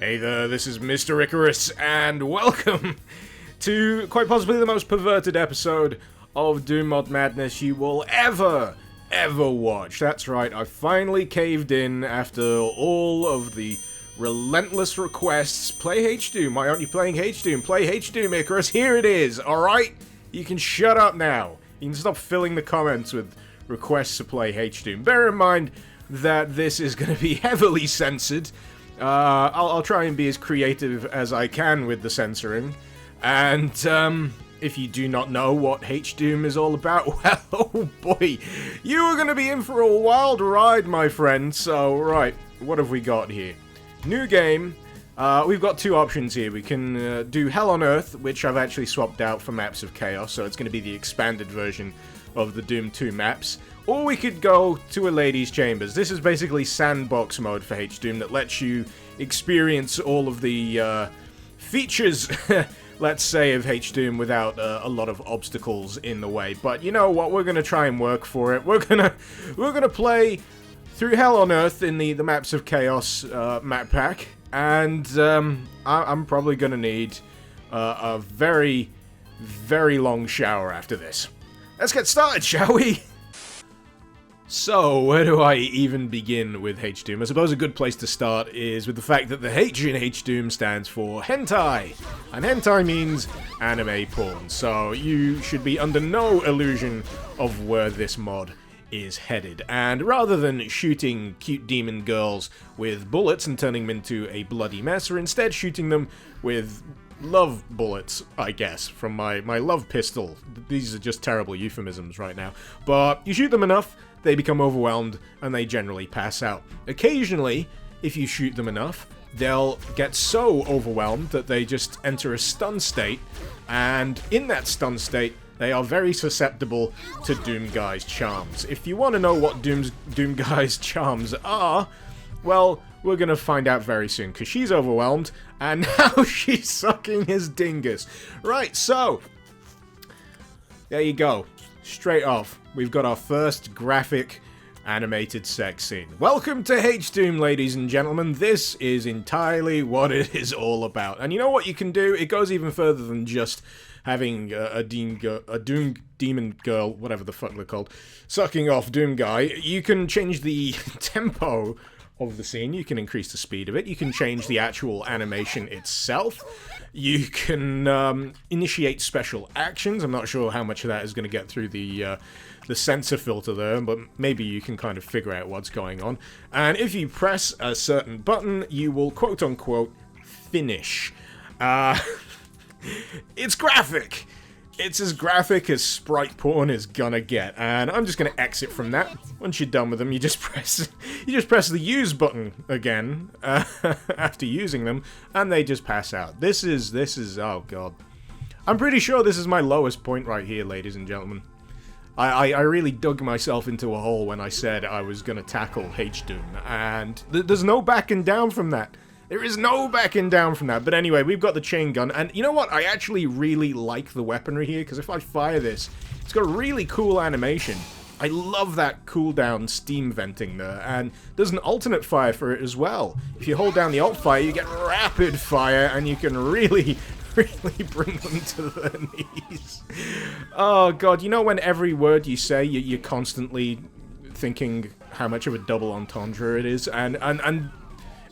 Hey there, this is Mr. Icarus, and welcome to quite possibly the most perverted episode of Doom Mod Madness you will ever watch. That's right, I finally caved in after all of the relentless requests. Play H-Doom, why aren't you playing H-Doom? Play H-Doom, Icarus, here it is, alright? You can shut up now. You can stop filling the comments with requests to play H-Doom. Bear in mind that this is going to be heavily censored. I'll try and be as creative as I can with the censoring. And, if you do not know what H-Doom is all about, well, oh boy, you are going to be in for a wild ride, my friend. So, right, what have we got here? New game. We've got two options here. We can do Hell on Earth, which I've actually swapped out for Maps of Chaos, so it's going to be the expanded version of the Doom 2 maps. Or we could go to a Lady's Chambers. This is basically sandbox mode for H-Doom that lets you experience all of the features, let's say, of H-Doom without a lot of obstacles in the way. But you know what? We're gonna try and work for it. We're gonna play through Hell on Earth in the Maps of Chaos map pack, and I'm probably gonna need a very, very long shower after this. Let's get started, shall we? So, where do I even begin with H-Doom? I suppose a good place to start is with the fact that the H in H-Doom stands for hentai. And hentai means anime porn, so you should be under no illusion of where this mod is headed. And rather than shooting cute demon girls with bullets and turning them into a bloody mess, we're instead shooting them with love bullets, I guess, from my love pistol. These are just terrible euphemisms right now. But you shoot them enough, they become overwhelmed, and they generally pass out. Occasionally, if you shoot them enough, they'll get so overwhelmed that they just enter a stun state, and in that stun state, they are very susceptible to Doomguy's charms. If you want to know what Doomguy's charms are, well, we're gonna find out very soon, because she's overwhelmed, and now she's sucking his dingus. Right, so, there you go. Straight off, we've got our first graphic animated sex scene. Welcome to H-Doom, ladies and gentlemen. This is entirely what it is all about. And you know what you can do? It goes even further than just having a Doom demon girl, whatever the fuck they're called, sucking off Doom Guy. You can change the tempo of the scene, you can increase the speed of it, you can change the actual animation itself, you can initiate special actions. I'm not sure how much of that is going to get through the censor filter there, but maybe you can kind of figure out what's going on. And if you press a certain button, you will quote-unquote finish. It's graphic! It's as graphic as sprite porn is gonna get, and I'm just gonna exit from that. Once you're done with them, you just press the use button again after using them, and they just pass out. This is oh god. I'm pretty sure this is my lowest point right here, ladies and gentlemen. I really dug myself into a hole when I said I was gonna tackle H-Doom, and there's no backing down from that. There is no backing down from that. But anyway, we've got the chain gun. And you know what? I actually really like the weaponry here, because if I fire this, it's got a really cool animation. I love that cooldown steam venting there. And there's an alternate fire for it as well. If you hold down the alt fire, you get rapid fire, and you can really bring them to their knees. Oh god, you know when every word you say, you're constantly thinking how much of a double entendre it is? And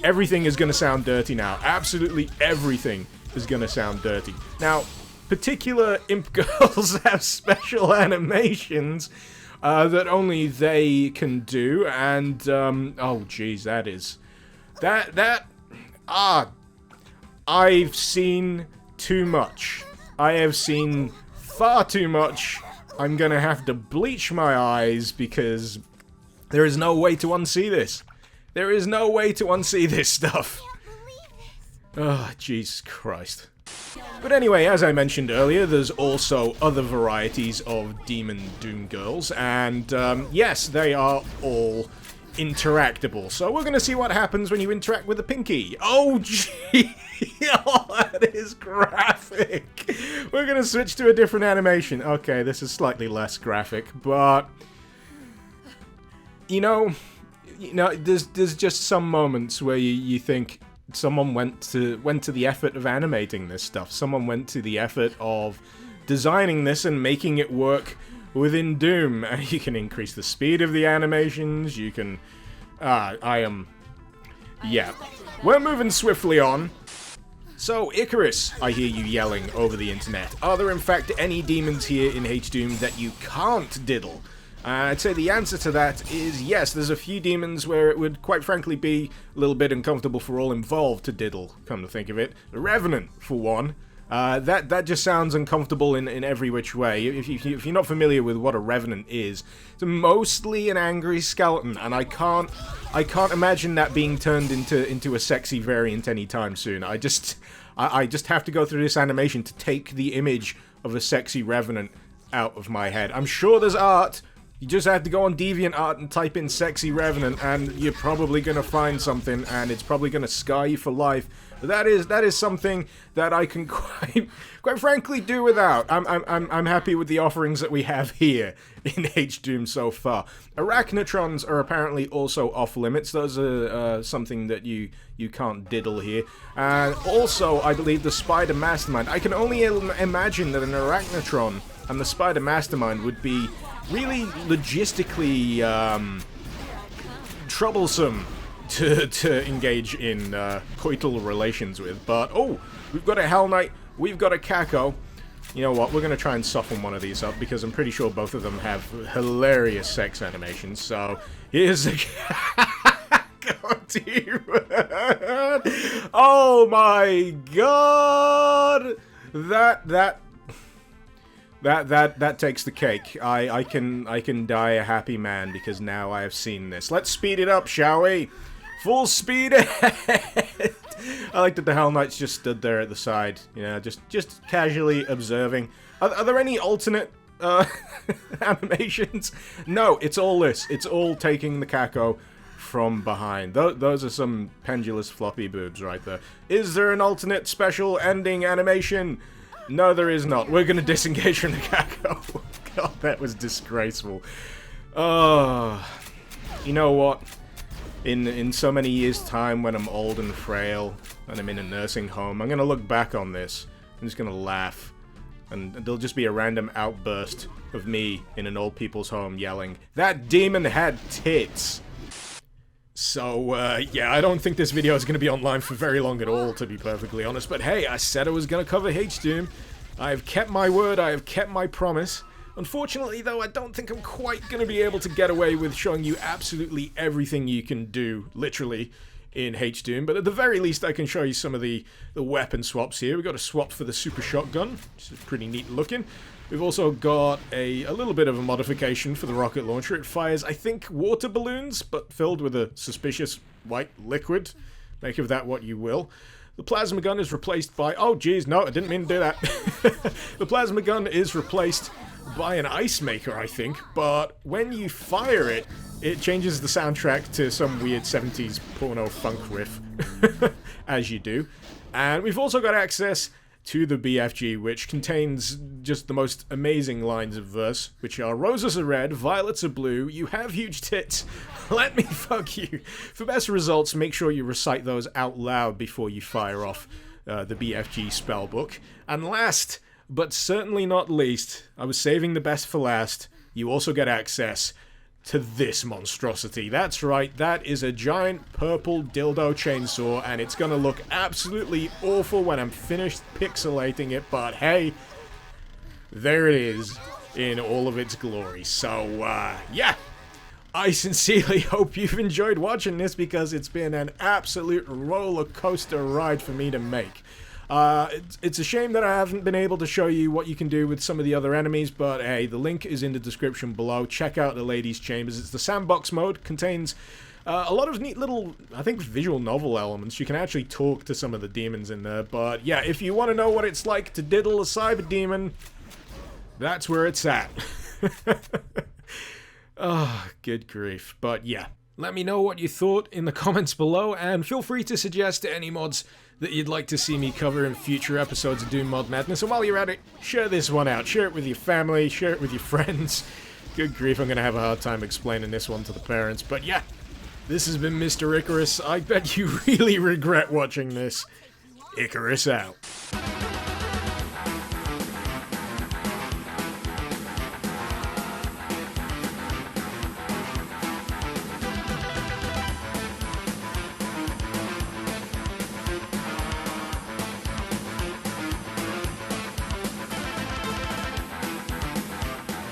everything is going to sound dirty now. Absolutely everything is going to sound dirty. Now, particular imp girls have special animations that only they can do, and, oh jeez, I've seen too much. I have seen far too much. I'm going to have to bleach my eyes because there is no way to unsee this. There is no way to unsee this stuff. Oh, Jesus Christ. But anyway, as I mentioned earlier, there's also other varieties of Demon Doom Girls, and yes, they are all interactable. So we're gonna see what happens when you interact with a pinky. Oh, gee! Oh, that is graphic! We're gonna switch to a different animation. Okay, this is slightly less graphic, but you know, there's just some moments where you think, someone went to the effort of animating this stuff. Someone went to the effort of designing this and making it work within Doom. You can increase the speed of the animations, you can... Yeah. We're moving swiftly on. So, Icarus, I hear you yelling over the internet. Are there in fact any demons here in H-Doom that you can't diddle? I'd say the answer to that is yes. There's a few demons where it would quite frankly be a little bit uncomfortable for all involved to diddle, come to think of it. The Revenant, for one. That just sounds uncomfortable in every which way. If you're not familiar with what a Revenant is, it's mostly an angry skeleton, and I can't imagine that being turned into a sexy variant anytime soon. I just have to go through this animation to take the image of a sexy Revenant out of my head. I'm sure there's art. You just have to go on DeviantArt and type in sexy Revenant, and you're probably gonna find something, and it's probably gonna scar you for life. But that is something that I can quite frankly do without. I'm happy with the offerings that we have here in H-Doom so far. Arachnatrons are apparently also off limits. Those are something that you can't diddle here. And also, I believe the Spider Mastermind. I can only imagine that an arachnatron and the Spider Mastermind would be really logistically troublesome to engage in coital relations with. But, oh, we've got a Hell Knight, we've got a Kako. You know what, we're going to try and soften one of these up, because I'm pretty sure both of them have hilarious sex animations. So, here's a... Oh my god! That takes the cake. I can die a happy man because now I have seen this. Let's speed it up, shall we? Full speed ahead! I like that the Hell Knights just stood there at the side, you know, just casually observing. Are there any alternate animations? No, it's all this. It's all taking the Kako from behind. Those are some pendulous floppy boobs right there. Is there an alternate special ending animation? No, there is not. We're gonna disengage from the Kako. God, that was disgraceful. Oh, you know what? In so many years' time, when I'm old and frail, and I'm in a nursing home, I'm gonna look back on this. I'm just gonna laugh. And there'll just be a random outburst of me in an old people's home yelling, "That demon had tits!" So, yeah, I don't think this video is going to be online for very long at all, to be perfectly honest. But hey, I said I was going to cover H-Doom. I have kept my word, I have kept my promise. Unfortunately, though, I don't think I'm quite going to be able to get away with showing you absolutely everything you can do, literally, in H-Doom. But at the very least, I can show you some of the weapon swaps here. We've got a swap for the super shotgun, which is pretty neat looking. We've also got a little bit of a modification for the rocket launcher. It fires, I think, water balloons, but filled with a suspicious white liquid. Make of that what you will. The plasma gun is replaced by... Oh, geez, no, I didn't mean to do that. The plasma gun is replaced by an ice maker, I think, but when you fire it, it changes the soundtrack to some weird 70s porno funk riff, as you do. And we've also got access to the BFG, which contains just the most amazing lines of verse, which are: roses are red, violets are blue, you have huge tits, let me fuck you. For best results, make sure you recite those out loud before you fire off the BFG spellbook. And last, but certainly not least, I was saving the best for last, you also get access to this monstrosity. That's right, that is a giant purple dildo chainsaw, and it's gonna look absolutely awful when I'm finished pixelating it, but hey, there it is in all of its glory. So, yeah, I sincerely hope you've enjoyed watching this, because it's been an absolute roller coaster ride for me to make. It's a shame that I haven't been able to show you what you can do with some of the other enemies, but hey, the link is in the description below. Check out the Ladies' Chambers. It's the sandbox mode, contains a lot of neat little, I think, visual novel elements. You can actually talk to some of the demons in there, but yeah, if you want to know what it's like to diddle a cyber demon, that's where it's at. Oh, good grief. But yeah, let me know what you thought in the comments below, and feel free to suggest any mods that you'd like to see me cover in future episodes of Doom Mod Madness. And while you're at it, share this one out. Share it with your family, share it with your friends. Good grief, I'm going to have a hard time explaining this one to the parents. But yeah, This has been Mr. Icarus. I bet you really regret watching this. Icarus out.